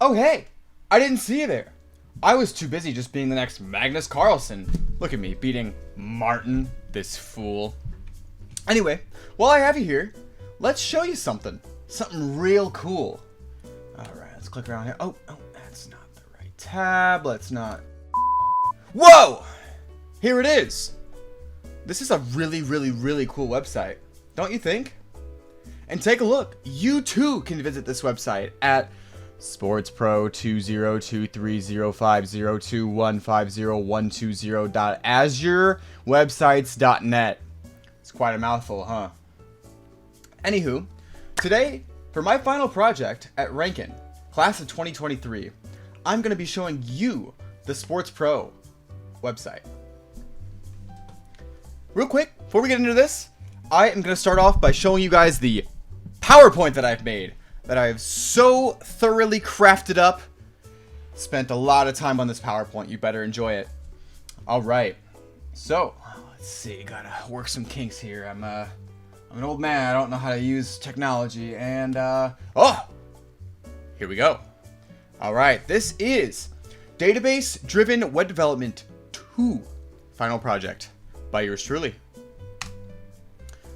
Oh hey, I didn't see you there. I was too busy just being the next Magnus Carlsen. Look at me, beating Martin, this fool. Anyway, while I have you here, let's show you something. Something real cool. Alright, let's click around here. Oh, that's not the right tab. Let's not... Whoa! Here it is. This is a really cool website. Don't you think? And take a look. You too can visit this website at sportspro2023050150.azurewebsites.net. It's quite a mouthful, huh? Anywho, today, for my final project at Cranken, class of 2023, I'm going to be showing you the Sports Pro website. Real quick, before we get into this, I am going to start off by showing you guys the PowerPoint that I've made, that I have so thoroughly crafted up. Spent a lot of time on this PowerPoint. You better enjoy it. All right. So, let's see. Gotta work some kinks here. I'm an old man. I don't know how to use technology. And, oh! Here we go. All right. This is Database-Driven Web Development 2 Final Project by yours truly.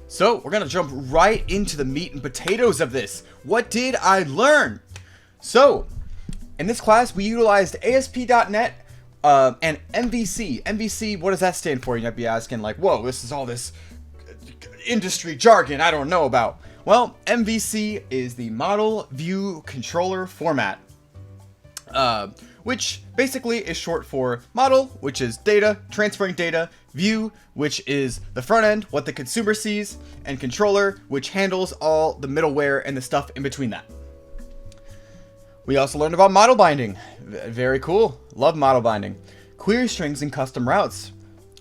So, we're going to jump right into the meat and potatoes of this. What did I learn? So, in this class, we utilized ASP.NET and MVC. MVC, what does that stand for? You might be asking, like, whoa, this is all this industry jargon I don't know about. Well, MVC is the Model View Controller Format, which basically is short for model, which is data, transferring data, view, which is the front end, what the consumer sees, and controller, which handles all the middleware and the stuff in between that. We also learned about model binding. Very cool. Love model binding. Query strings and custom routes.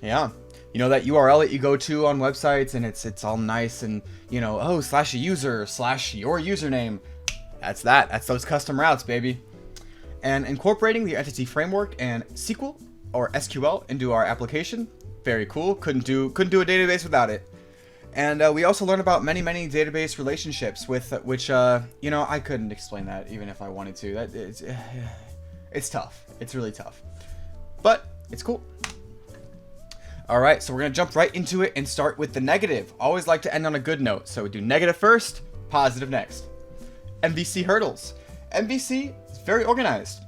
Yeah. You know that URL that you go to on websites and it's all nice and, you know, oh, /user / your username. That's that. That's those custom routes, baby. And incorporating the entity framework and SQL or SQL into our application. Very cool. Couldn't do a database without it. And we also learned about many database relationships with which you know, I couldn't explain that even if I wanted to. It's tough. It's really tough. But it's cool. All right, so we're going to jump right into it and start with the negative. Always like to end on a good note. So we do negative first, positive next. MVC hurdles. MVC is very organized.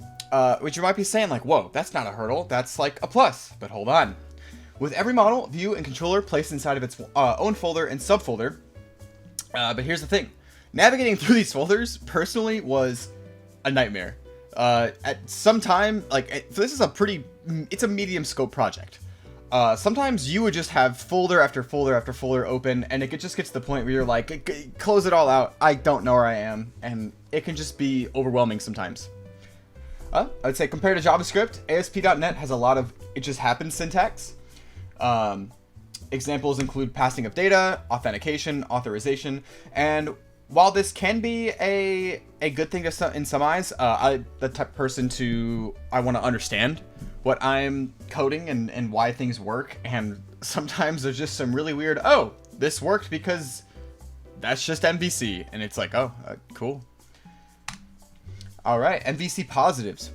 Which you might be saying like, whoa, that's not a hurdle. That's like a plus. But hold on. With every model, view, and controller placed inside of its own folder and subfolder. But here's the thing. Navigating through these folders, personally, was a nightmare. At some time, like, so this is it's a medium scope project. Sometimes you would just have folder after folder after folder open, and it just gets to the point where you're like, close it all out. I don't know where I am, and it can just be overwhelming sometimes. I would say compared to JavaScript, ASP.NET has a lot of it just happens syntax. Examples include passing of data, authentication, authorization, and while this can be a good thing in some eyes, I'm the type of person I want to understand what I'm coding and why things work, and sometimes there's just some really weird, oh, this worked because that's just MVC, and it's like, oh, cool. All right, MVC positives.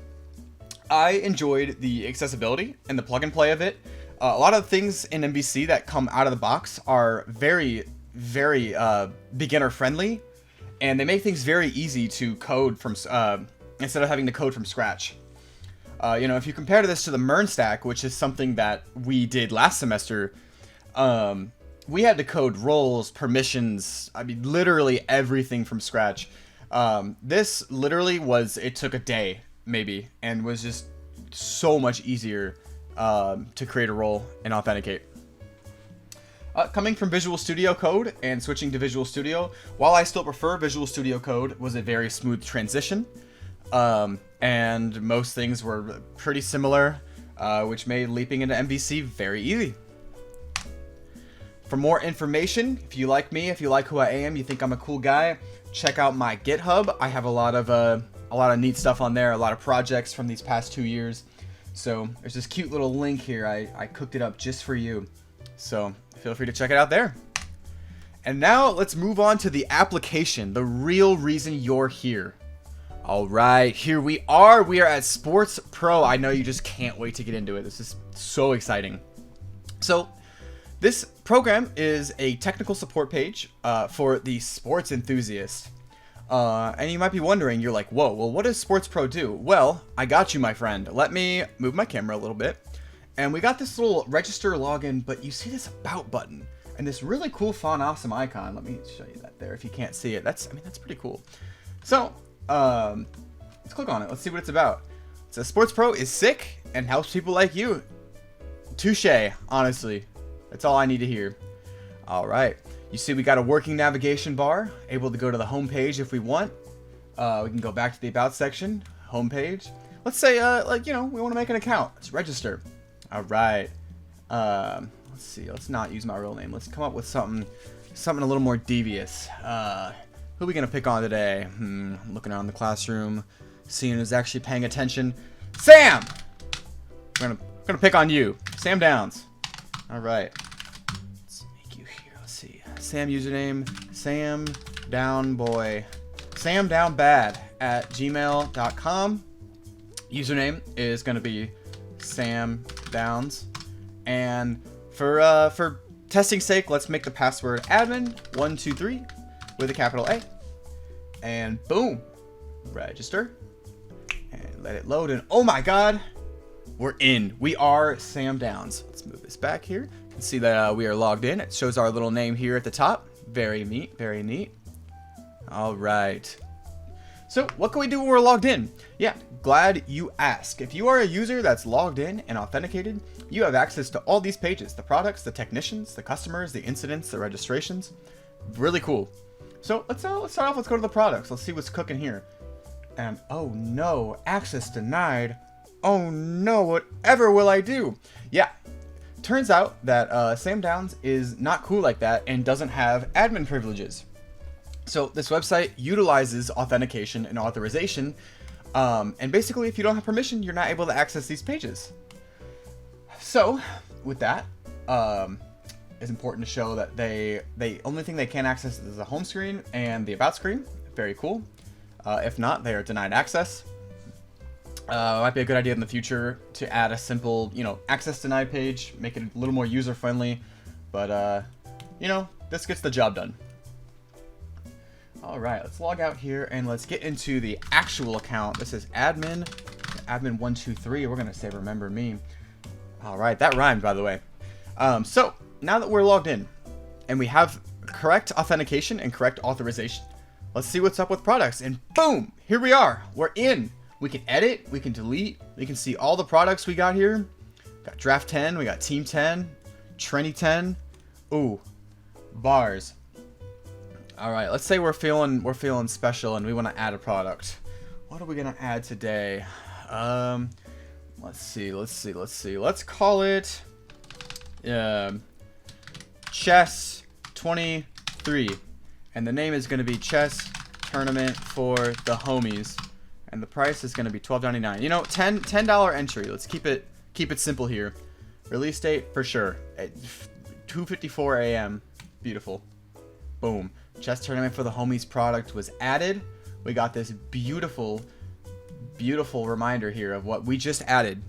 I enjoyed the accessibility and the plug and play of it. A lot of things in MVC that come out of the box are very beginner friendly, and they make things very easy to code from instead of having to code from scratch. You know, if you compare this to the MERN stack, which is something that we did last semester, we had to code roles, permissions, I mean, literally everything from scratch. This literally it took a day, maybe, and was just so much easier to create a role and authenticate. Coming from Visual Studio Code and switching to Visual Studio, while I still prefer Visual Studio Code, was a very smooth transition. And most things were pretty similar, which made leaping into MVC very easy. For more information, if you like me, if you like who I am, you think I'm a cool guy, check out my GitHub. I have a lot of neat stuff on there, a lot of projects from these past 2 years. So there's this cute little link here. I cooked it up just for you. So feel free to check it out there. And now let's move on to the application, the real reason you're here. All right, here we are. We are at Sports Pro. I know you just can't wait to get into it. This is so exciting. So this program is a technical support page for the sports enthusiast. And you might be wondering, you're like, whoa, well, what does Sports Pro do? Well, I got you, my friend. Let me move my camera a little bit. And we got this little register login, but you see this about button and this really cool font awesome icon. Let me show you that there if you can't see it. That's pretty cool. So, let's click on it. Let's see what it's about. It says Sports Pro is sick and helps people like you. Touche, honestly. That's all I need to hear. All right. You see we got a working navigation bar, able to go to the home page if we want. We can go back to the About section, home page. Let's say, we want to make an account. Let's register. All right. Let's see. Let's not use my real name. Let's come up with something a little more devious. Who are we going to pick on today? I'm looking around the classroom, seeing who's actually paying attention. Sam! We're gonna pick on you. Sam Downs. All right. Let's make you here. Let's see. Sam username, Sam Down Boy. Sam Down Bad at gmail.com. Username is going to be Sam Downs. And for testing sake, let's make the password admin123 with a capital A. And boom. Register. And let it load. And oh my god, we're in. We are Sam Downs. Let's move this back here. You can see that we are logged in. It shows our little name here at the top. Very neat. Very neat. All right. So what can we do when we're logged in? Yeah, glad you asked. If you are a user that's logged in and authenticated, you have access to all these pages, the products, the technicians, the customers, the incidents, the registrations. Really cool. So let's start off. Let's go to the products. Let's see what's cooking here. And oh no, access denied. Oh no, whatever will I do? Yeah, turns out that Sam Downs is not cool like that and doesn't have admin privileges. So this website utilizes authentication and authorization, and basically if you don't have permission, you're not able to access these pages. So with that, it's important to show that they only thing they can access is the home screen and the about screen. Very cool. If not, they are denied access. Might be a good idea in the future to add a simple, access denied page, make it a little more user friendly, but this gets the job done. All right, let's log out here and let's get into the actual account. This is admin123. We're gonna say remember me. All right, that rhymed, by the way. So now that we're logged in and we have correct authentication and correct authorization, let's see what's up with products. And boom, here we are. We're in. We can edit, we can delete, we can see all the products we got here. Got Draft 10, we got Team 10, Trendy 10. Ooh, bars. All right, let's say we're feeling special and we want to add a product. What are we gonna add today? Let's see. Let's call it Chess 23, and the name is gonna be Chess Tournament for the Homies, and the price is gonna be $12.99. $10 entry. Let's keep it simple here. Release date for sure at 2:54 a.m. Beautiful. Boom. Chess Tournament for the Homies product was added. We got this beautiful reminder here of what we just added.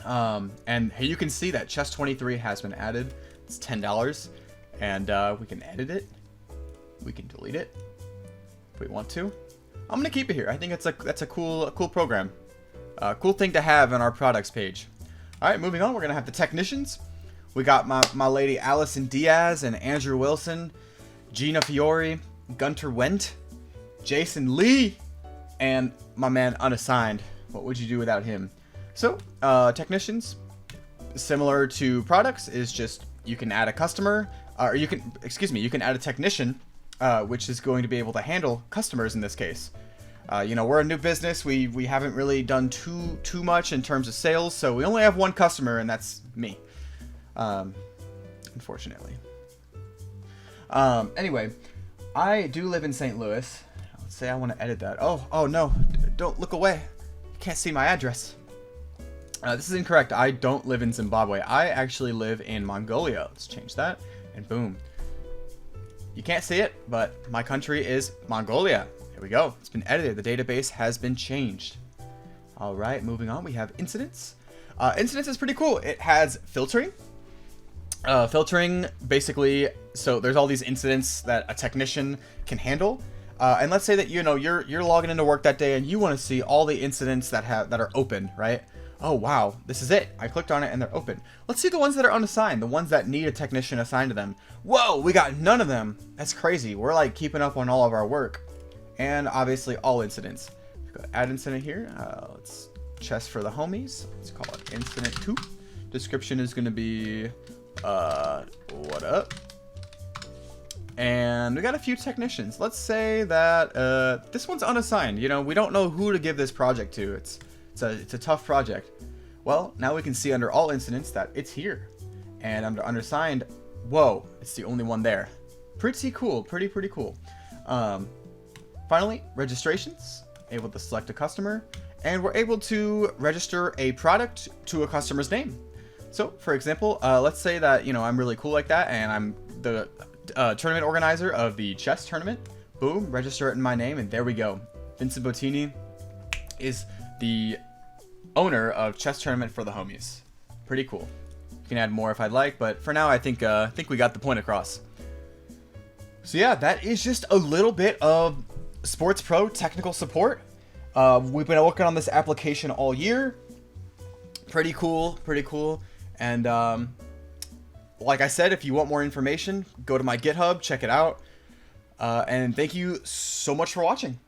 And here you can see that Chess 23 has been added. It's $10, and we can edit it. We can delete it if we want to. I'm gonna keep it here. I think that's a cool program. Cool thing to have on our products page. All right, moving on. We're gonna have the technicians. We got my lady Allison Diaz and Andrew Wilson, Gina Fiore, Gunter Wendt, Jason Lee, and my man Unassigned. What would you do without him? So, technicians, similar to products, is just you can add a customer, or you can add a technician, which is going to be able to handle customers in this case. We're a new business. We haven't really done too much in terms of sales, so we only have one customer, and that's me. Unfortunately. Anyway, I do live in St. Louis. Let's say I want to edit that. Oh no, don't look away. You can't see my address. This is incorrect. I don't live in Zimbabwe. I actually live in Mongolia. Let's change that, and boom. You can't see it, but my country is Mongolia, There we go. It's been edited. The database has been changed. All right, moving on. We have incidents. Incidents is pretty cool. It has filtering. Filtering basically, so there's all these incidents that a technician can handle. And let's say that you're logging into work that day and you want to see all the incidents that are open, right? Oh wow, this is it. I clicked on it and they're open. Let's see the ones that are unassigned, the ones that need a technician assigned to them. Whoa, we got none of them. That's crazy. We're like keeping up on all of our work. And obviously all incidents. Go add incident here. Let's chest for the homies. Let's call it incident 2. Description is going to be what up? And we got a few technicians. Let's say that this one's unassigned. We don't know who to give this project to. It's a tough project. Well, now we can see under all incidents that it's here. And under unassigned, whoa, it's the only one there. Pretty cool. Pretty cool. Finally, registrations. Able to select a customer. And we're able to register a product to a customer's name. So, for example, let's say that, I'm really cool like that, and I'm the tournament organizer of the chess tournament. Boom, register it in my name, and there we go. Vincent Bottini is the owner of Chess Tournament for the Homies. Pretty cool. You can add more if I'd like, but for now, I think we got the point across. So yeah, that is just a little bit of Sports Pro technical support. We've been working on this application all year. Pretty cool. And like I said, if you want more information, go to my GitHub, check it out. And thank you so much for watching.